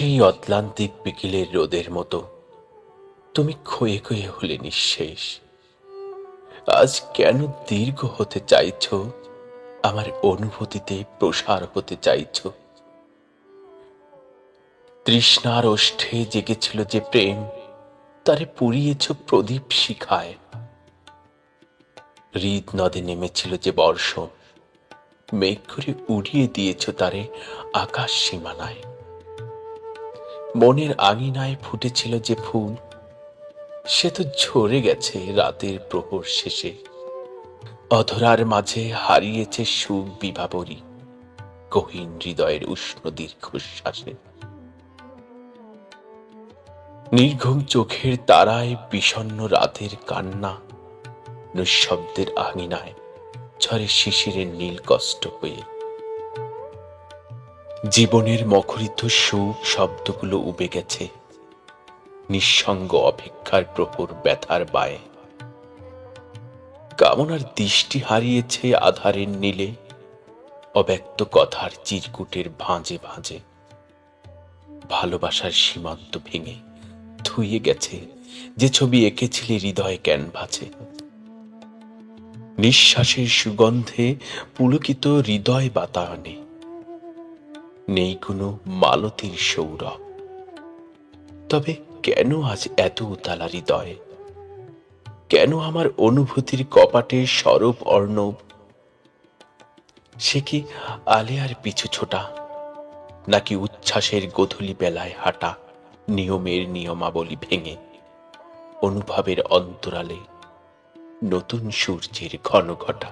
সেই অতলান্তিক বিকেলের রোদের মতো তুমি ক্ষয়ে ক্ষয়ে হলে নিঃশেষ। আজ কেন দীর্ঘ হতে চাইছ, আমার অনুভূতিতে প্রসার হতে চাইছ? তৃষ্ণার ওষ্ঠে জেগেছিল যে প্রেম, তারে পুড়িয়েছ প্রদীপ শিখায়। হৃদ নদে নেমেছিল যে বর্ষণ, মেঘ করে উড়িয়ে দিয়েছ তারে আকাশ সীমানায়। মনের আঙিনায় ফুটেছিল যে ফুল, সে তো ঝরে গেছে রাতের প্রহর শেষে। অধরার মাঝে হারিয়েছে সুখ বিভাবরী, গহীন হৃদয়ের উষ্ণ দীর্ঘশ্বাসে। নির্ঘুম চোখের তারায় বিষণ্ণ রাতের কান্না, নিঃশব্দের আঙিনায় ঝরে শিশিরের নীল কষ্ট হয়ে। জীবনের মখরিত সুখ শব্দগুলো উবে গেছে নিঃসঙ্গ অপেক্ষার প্রহর ব্যথার বায়ে। কামনার দৃষ্টি হারিয়েছে আধারের নীলে, অব্যক্ত কথার চিরকুটের ভাঁজে ভাঁজে। ভালোবাসার সীমান্ত ভেঙে ধুয়ে গেছে যে ছবি এঁকেছিলে হৃদয় ক্যানভাসে। নিঃশ্বাসের সুগন্ধে পুলকিত হৃদয় বাতায়নে নেই কোনো মালতীর সৌরভ। তবে কেন আজ এত উতালা হৃদয়? কেন আমার অনুভূতির কপাটে সরব অর্ণব? সে কি আলেয়ার পিছু ছোটা, নাকি উচ্ছ্বাসের গোধূলি বেলায় হাঁটা নিয়মের নিয়মাবলী ভেঙে অনুভবের অন্তরালে নতুন সূর্যের ঘন ঘটা?